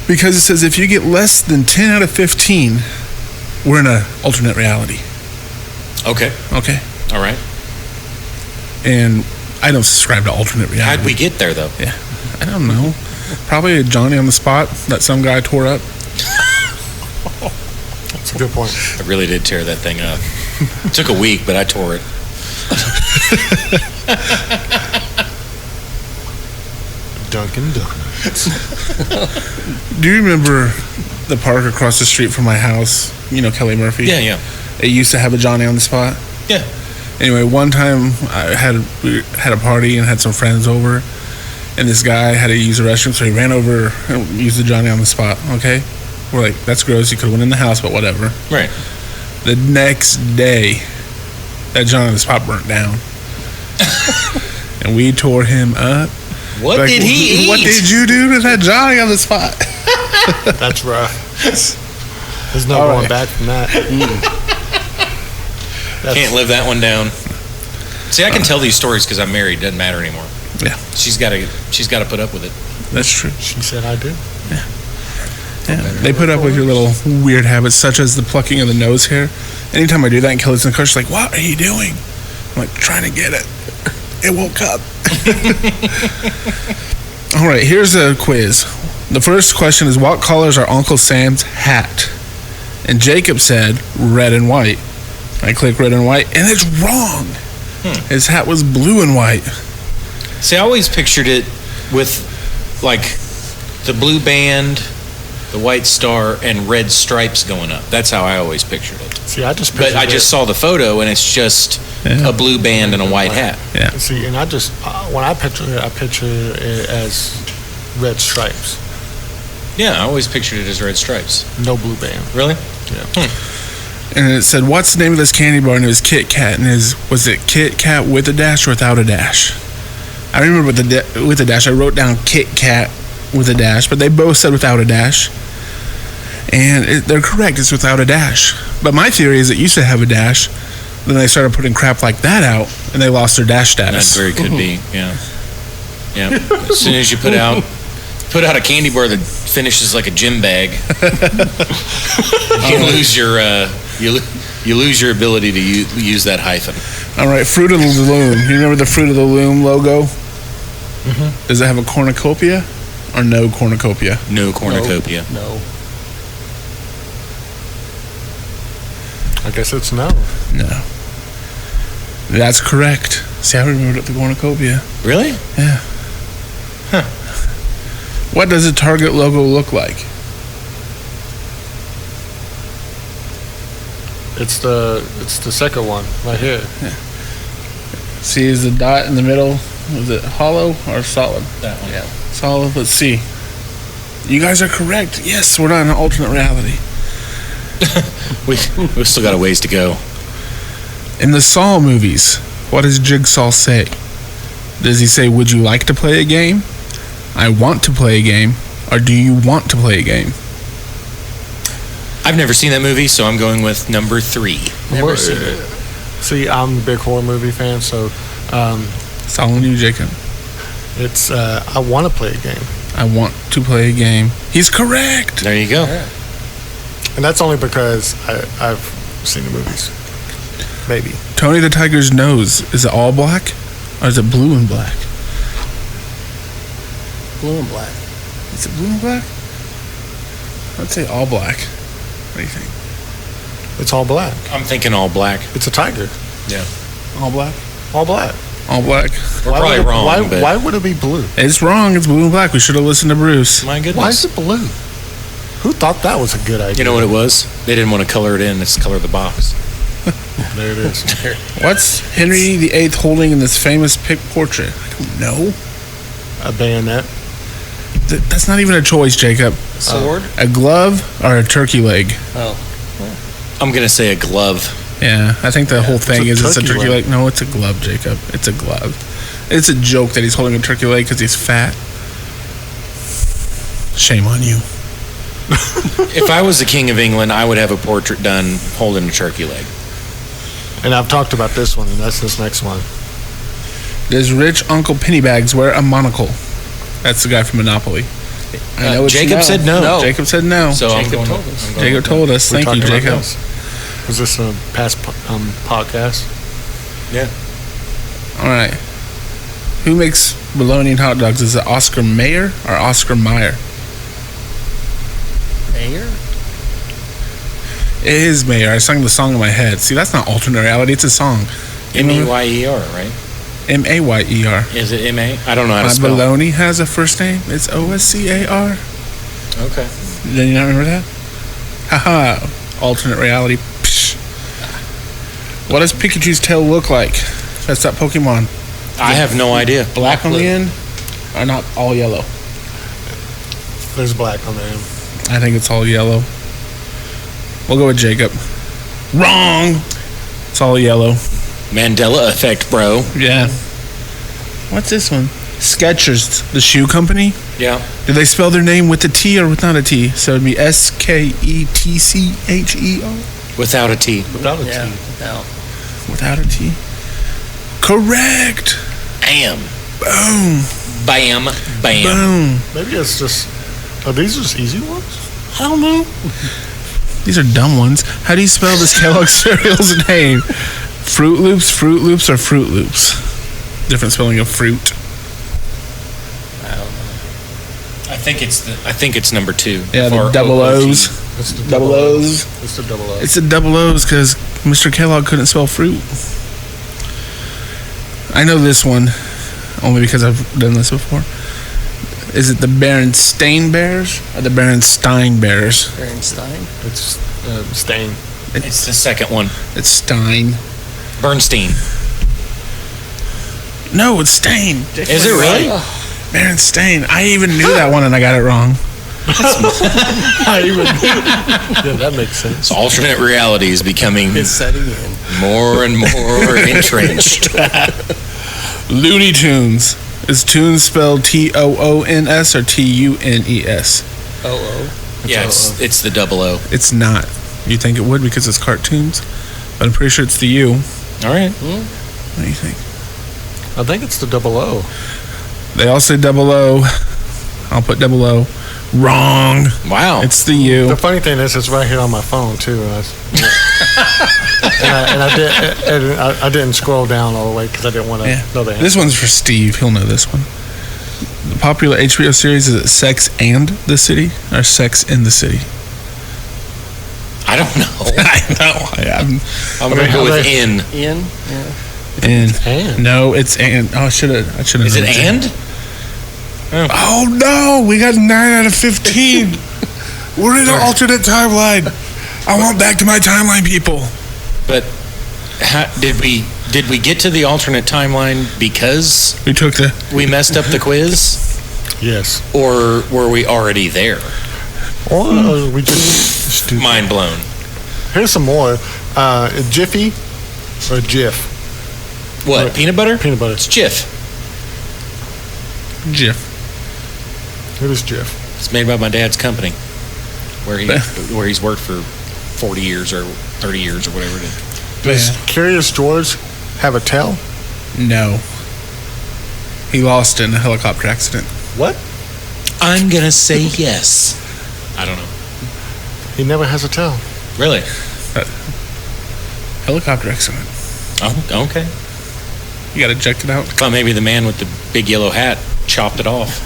Because it says if you get less than 10 out of 15, we're in an alternate reality. Okay. Okay. All right. And I don't subscribe to alternate reality. How'd we get there, though? Yeah. I don't know. Probably a Johnny on the spot that some guy tore up. That's a good point. I really did tear that thing up. It took a week, but I tore it. Dunkin' Donuts. Do you remember the park across the street from my house? You know Kelly Murphy? Yeah, yeah. It used to have a Johnny on the spot. Yeah. Anyway, one time we had a party and had some friends over, and this guy had to use the restroom, so he ran over and used the Johnny on the spot. Okay, we're like, that's gross. You could have went in the house, but whatever. Right. The next day, that Johnny on the spot burnt down, and we tore him up. What did he eat? What did you do to that Johnny on the spot? That's rough. There's no All going right. back from that. Can't live that one down. See, I can tell these stories because I'm married. Doesn't matter anymore. Yeah, She's got to put up with it. that's true. She said I do. Yeah, they put up with your little weird habits, such as the plucking of the nose hair. Anytime I do that, and Kelly's in the car, she's like, "What are you doing?" I'm like, "Trying to get it. It won't come." All right, here's a quiz. The first question is, what colors are Uncle Sam's hat? And Jacob said red and white. I click red and white, and it's wrong. His hat was blue and white. See, I always pictured it with, like, the blue band, the white star, and red stripes going up. That's how I always pictured it. See, I just But pictured I just saw the photo, and it's just a blue band and a white hat. Yeah. See, and I just when I picture it as red stripes, Yeah, I always pictured it as red stripes. no blue band. Really? Yeah. And it said, what's the name of this candy bar? And it was Kit Kat. And was it Kit Kat with a dash or without a dash? I remember with a dash. I wrote down Kit Kat with a dash, but they both said without a dash. And they're correct. It's without a dash. But my theory is it used to have a dash. Then they started putting crap like that out, and they lost their dash status. That very could be, yeah. Yeah. As soon as you put out a candy bar that finishes like a gym bag, you lose your ability to use that hyphen. All right, Fruit of the Loom. You remember the Fruit of the Loom logo? Mm-hmm. Does it have a cornucopia or no cornucopia? No cornucopia. No. I guess it's no. No. That's correct. See, I remembered the cornucopia. Really? Yeah. Huh. What does a Target logo look like? It's the second one right here. See, is the dot in the middle, was it hollow or solid? That one. Yeah. Solid. Let's see. You guys are correct. Yes, we're not in an alternate reality. We've still got a ways to go. In the Saw movies, what does Jigsaw say? Does he say, would you like to play a game? I want to play a game. Or do you want to play a game? I've never seen that movie, so I'm going with number 3. Never seen it. See, I'm a big horror movie fan, so It's all on you, Jacob. it's I want to play a game, I want to play a game. He's correct. There you go. and that's only because I've seen the movies. Maybe. Tony the Tiger's nose, is it all black? Or is it blue and black? Blue and black. Is it blue and black? I'd say all black. What do you think? It's all black. I'm thinking all black. It's a tiger. Yeah. All black? All black. All black. We're probably wrong, but Why would it be blue? It's wrong. It's blue and black. We should have listened to Bruce. my goodness. Why is it blue? Who thought that was a good idea? You know what it was? They didn't want to color it in. It's color the box. There it is. What's Henry VIII holding in this famous pic portrait? I don't know. A bayonet. That's not even a choice, Jacob. Sword? A glove or a turkey leg? Oh. I'm gonna say a glove. Yeah, I think the whole thing It's is a it's a turkey turkey leg. leg. No, it's a glove, Jacob. It's a glove. It's a joke that he's holding a turkey leg because he's fat. Shame on you. If I was the king of England, I would have a portrait done holding a turkey leg. And I've talked about this one, and that's this next one. Does rich Uncle Pennybags wear a monocle? That's the guy from Monopoly. I know it's Jacob said no. No. Jacob said no. So I'm Jacob going, told us. I'm going Jacob with told us. We Thank you, talked about Jacob. this. Was this a past podcast? Yeah. All right. Who makes bologna and hot dogs? Is it Oscar Mayer or Oscar Mayer? Mayor? It is Mayer. I sang the song in my head. See, that's not alternate reality. It's a song. M-E-Y-E-R, right? M-A-Y-E-R. Is it M-A? I don't know how to My spell. bologna has a first name. It's O-S-C-A-R. Okay. Did you not remember that? Haha. Alternate reality. Psh. What does Pikachu's tail look like? That's that Pokemon. I have no idea. Black on the end or not all yellow? There's black on there. I think it's all yellow. We'll go with Jacob. Wrong. It's all yellow. Mandela effect, bro. Yeah. What's this one? Skechers, the shoe company. Yeah. Do they spell their name with a T or without a T? So it'd be S-K-E-T-C-H-E-R. Without a T. Without a T. Yeah. No. Without a T. Correct. Bam. Boom. Bam. Bam. Boom. Maybe it's just. Are these just easy ones? I don't know. These are dumb ones. How do you spell this Kellogg cereal's name? Fruit Loops, Fruit Loops, or Fruit Loops? Different spelling of fruit. I don't know. I think it's number 2. Yeah, the Or double O-O-G. O's. It's the Double O's. It's the double O. It's the double O's because Mr. Kellogg couldn't spell fruit. I know this one only because I've done this before. Is it the Berenstain Bears or the Berenstein Bears? Bernstein? It's stain. It's the second one. It's Stein. Bernstein. No, it's Stain. Is it really? Berenstain. I even knew that one and I got it wrong. Yeah, that makes sense. Alternate reality is becoming It's setting in. more and more entrenched. Looney Tunes. Is Tunes spelled T-O-O-N-S or T-U-N-E-S? Oh, Yeah, it's the double O. It's not. You think it would because it's cartoons? But I'm pretty sure it's the U. All right. What do you think? I think it's the double O. They all say double O. I'll put double O. Wrong. Wow. It's the U. The funny thing is, it's right here on my phone too. I didn't scroll down all the way because I didn't want to Yeah. know the answer. This one's for Steve. He'll know this one. The popular HBO series, is it Sex and the City or Sex in the City? I don't know. I know. I'm going to go with N. in? Yeah. And no, it's and. Oh, I should have. Is it and? Oh no, we got 9 out of 15. We're in an alternate timeline. I want back to my timeline, people. But did we get to the alternate timeline because We took the. we messed up the quiz, Yes. or were we already there? Or we just stupid. Mind blown. Here's some more. Jiffy or Jif? What? What? Peanut butter? Peanut butter. It's Jif. Jif. It is Jif. It's made by my dad's company, where he's worked for 40 years or 30 years or whatever it is. Does Curious George have a tail? No. He lost in a helicopter accident. What? I'm gonna say yes. I don't know. He never has a tail. Really? Helicopter accident. Oh, okay. You got ejected out. Thought maybe the man with the big yellow hat chopped it off.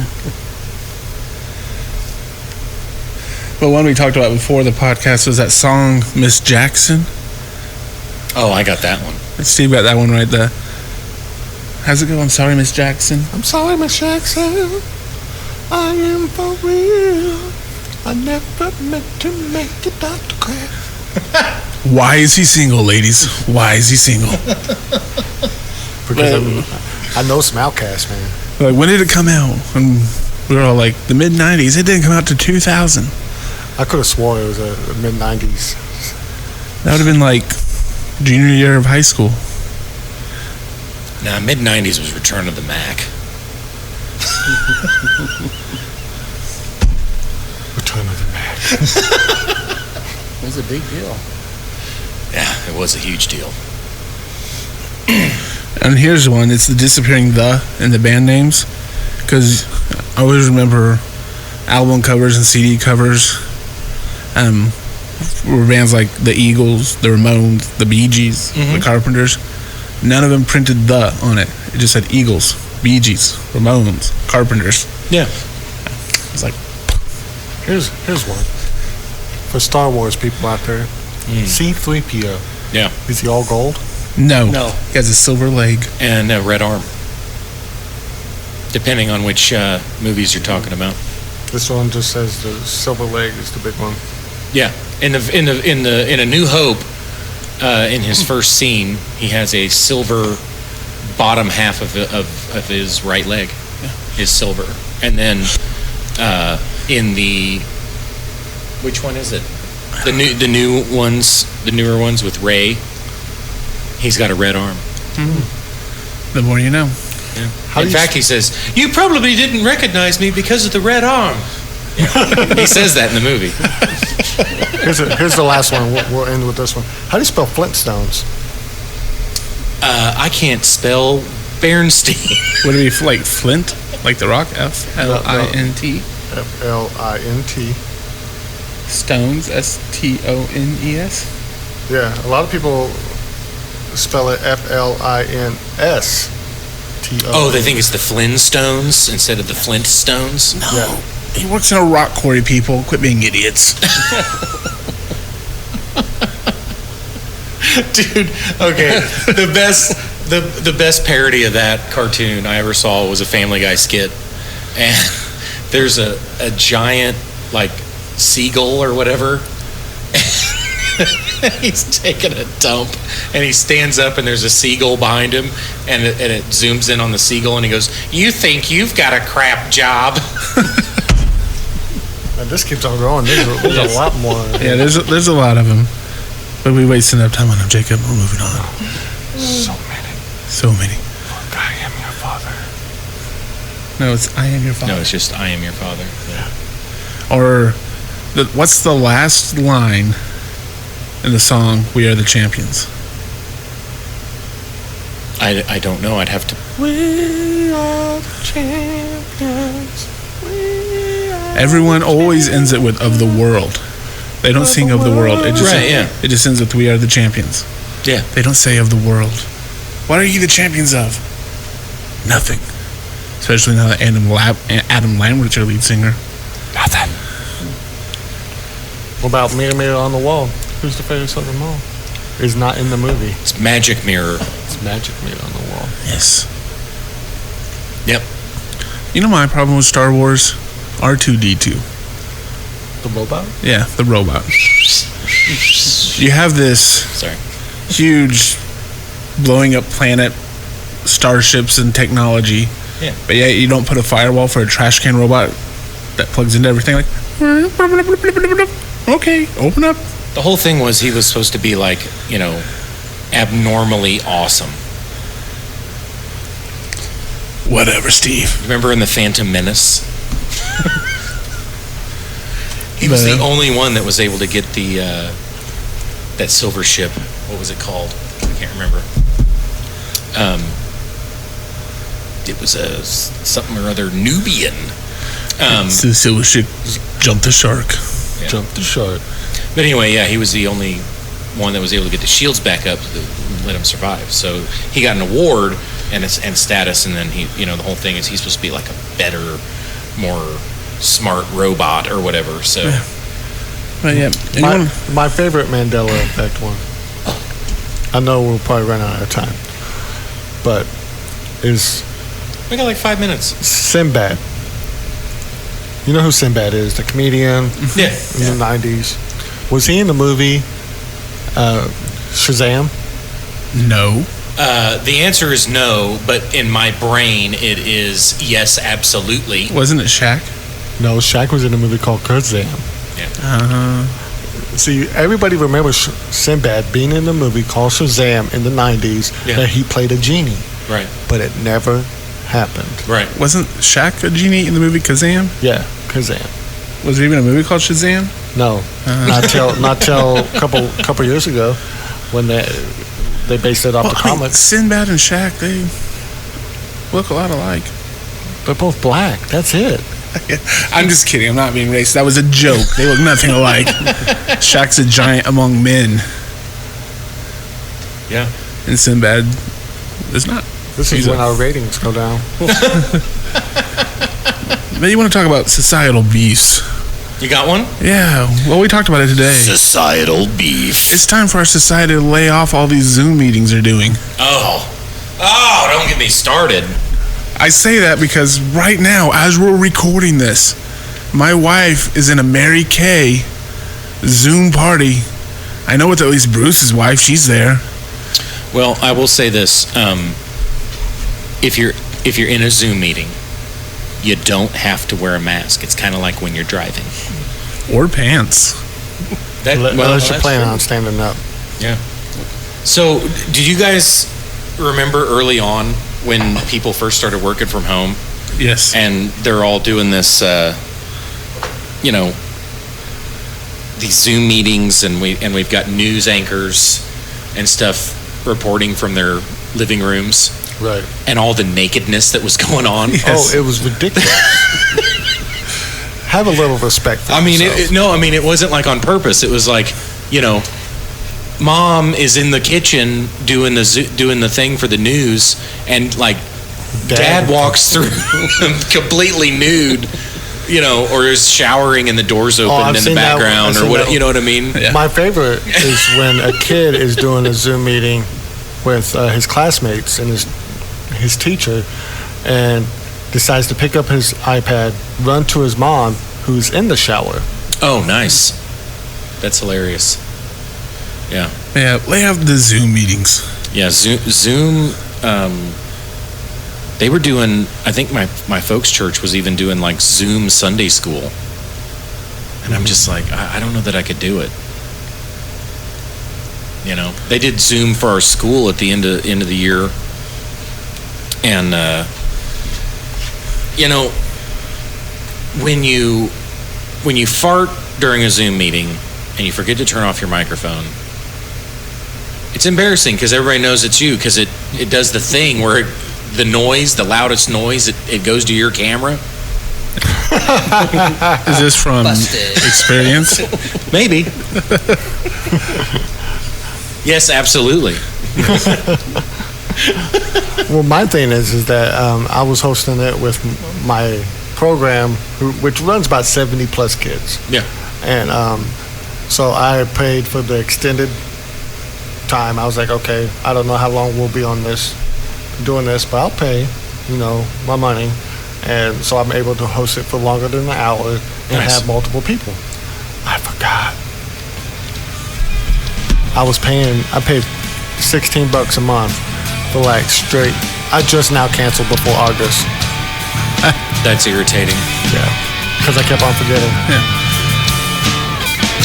But one we talked about before the podcast was that song Miss Jackson. Oh, I got that one. And Steve got that one right there. How's it go? I'm sorry, Miss Jackson. I'm sorry, Miss Jackson. I am for real. I never meant to make it out the crap. Why is he single, ladies? Why is he single? Because I know some Outcasts, man. Like, when did it come out? And we were all like, the mid-90s. It didn't come out to 2000. I could have swore it was the mid-90s. That would have been like junior year of high school. Nah, mid-90s was Return of the Mac. Return of the Mac. It was a big deal. Yeah, it was a huge deal. And here's one. It's the disappearing "the" in the band names. Because I always remember album covers and CD covers. Were bands like the Eagles, the Ramones, the Bee Gees, the Carpenters. None of them printed "the" on it. It just said Eagles, Bee Gees, Ramones, Carpenters. Yeah. It's like, Here's one. For Star Wars people out there. C-3PO. Yeah. Is he all gold? no. No. He has a silver leg. And a red arm. Depending on which movies you're talking about. This one just says the silver leg is the big one. Yeah. In A New Hope, in his first scene, he has a silver bottom half of his right leg is silver, and then in the which one is it? The newer ones with Rey. He's got a red arm. The more you know. In fact, he says, "You probably didn't recognize me because of the red arm." Yeah. He says that in the movie. Here's the last one. We'll end with this one. How do you spell Flintstones? I can't spell Bernstein. Would it be like Flint? Like the rock? F-L-I-N-T? F-L-I-T. Stones? S-T-O-N-E-S? Yeah, a lot of people spell it F-L-I-N-S. Oh, they think it's the Flintstones instead of the Flintstones? No. Yeah. He works in a rock quarry, people. Quit being idiots. Dude, okay. The best parody of that cartoon I ever saw was a Family Guy skit. And there's a giant, like, seagull or whatever. He's taking a dump, and he stands up, and there's a seagull behind him, and it zooms in on the seagull, and he goes, "You think you've got a crap job?" And this keeps on going. There's a lot more. Yeah, there's a lot of them. But we wasted enough time on them, Jacob. We're moving on. So many. So many. Look, I am your father. No, it's I am your father. No, it's just "I am your father." Yeah. Or what's the last line in the song "We Are the Champions"? I don't know. I'd have to. We are the champions. Everyone always ends it with "of the world." They don't sing "of the world." It just it just ends with "We are the champions." Yeah. They don't say "of the world." What are you the champions of? Nothing. Especially now that Adam Lambert's your lead singer. Nothing. What about Mirror, Mirror on the Wall? Who's the favorite of them all? Is not in the movie. It's Magic Mirror. It's Magic Mirror on the Wall. Yes. Yep. You know my problem with Star Wars? R2-D2. The robot? Yeah, the robot. You have this huge blowing up planet, starships and technology. Yeah. But yeah, you don't put a firewall for a trash can robot that plugs into everything like, okay, open up. The whole thing was he was supposed to be like, abnormally awesome. Whatever, Steve. Remember in The Phantom Menace? He was the only one that was able to get the that silver ship. What was it called? I can't remember. It was a something or other Nubian. It's the silver ship. Jump the shark. Yeah. Jump the shark. But anyway, yeah, he was the only one that was able to get the shields back up to let him survive. So he got an award and status, and then he, the whole thing is he's supposed to be like a better, more smart robot or whatever. So, But yeah, my favorite Mandela effect one. I know we'll probably run out of time, but is we got like 5 minutes. Sinbad. You know who Sinbad is? The comedian Yeah. in the 90s. Was he in the movie Shazam? No. The answer is no, but in my brain it is yes, absolutely. Wasn't it Shaq? No, Shaq was in a movie called Shazam. See, everybody remembers Sinbad being in a movie called Shazam in the 90s that he played a genie. Right. But it never happened. Right. Wasn't Shaq a genie in the movie Kazam? Yeah, Shazam. Was there even a movie called Shazam? No, not till a couple years ago when they based it off the comics. Sinbad and Shaq, they look a lot alike. They're both black. That's it. I'm just kidding. I'm not being racist. That was a joke. They look nothing alike. Shaq's a giant among men. Yeah. And Sinbad is not. This is when our ratings go down. But you want to talk about societal beefs. You got one? Yeah. Well, we talked about it today. Societal beef. It's time for our society to lay off all these Zoom meetings they're doing. Oh, don't get me started. I say that because right now, as we're recording this, my wife is in a Mary Kay Zoom party. I know it's at least Bruce's wife. She's there. Well, I will say this: if you're in a Zoom meeting, you don't have to wear a mask. It's kind of like when you're driving. Or pants. Unless you're planning on standing up. Yeah. So, did you guys remember early on when people first started working from home? Yes. And they're all doing this, these Zoom meetings, and we've got news anchors and stuff reporting from their living rooms. Right. And all the nakedness that was going on. Yes. Oh, it was ridiculous. Have a little respect for yourself. It wasn't like on purpose. It was like, mom is in the kitchen doing the thing for the news, and like dad walks through completely nude, or is showering and the door's open in the background or what. You know what I mean? Yeah. My favorite is when a kid is doing a Zoom meeting with his classmates and his teacher, and decides to pick up his iPad, run to his mom, who's in the shower. Oh, nice. That's hilarious. Yeah. Yeah, lay out the Zoom meetings. Yeah, Zoom. They were doing. I think my folks' church was even doing like Zoom Sunday school, and I'm just like, I don't know that I could do it. They did Zoom for our school at the end of the year, and when you fart during a Zoom meeting and you forget to turn off your microphone, it's embarrassing because everybody knows it's you, because it does the thing where the loudest noise, it goes to your camera. Is this from experience? Maybe. Yes, absolutely. Well, my thing is that I was hosting it with my program, which runs about 70 plus kids. Yeah. And so I paid for the extended time. I was like, okay, I don't know how long we'll be on doing this, but I'll pay, my money. And so I'm able to host it for longer than an hour and have multiple people. I forgot. I paid $16 a month for like straight. I just now canceled before August. That's irritating. Yeah, because I kept on forgetting. Yeah.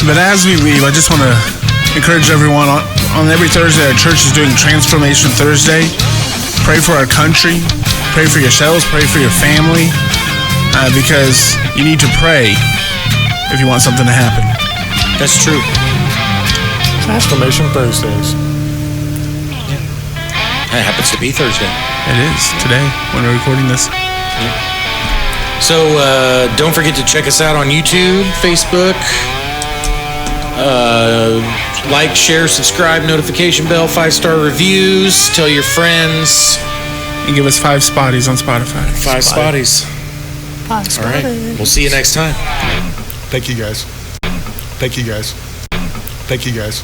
But as we leave, I just want to encourage everyone on every Thursday, our church is doing Transformation Thursday. Pray for our country. Pray for yourselves. Pray for your family. Because you need to pray if you want something to happen. That's true. Transformation Thursdays. It happens to be Thursday. It is today when we're recording this. Yeah. So don't forget to check us out on YouTube, Facebook. Like, share, subscribe, notification bell, 5-star reviews. Tell your friends. And give us 5 spotties on Spotify. 5 spotties. 5 spotties. All right. We'll see you next time. Thank you guys. Thank you guys. Thank you guys.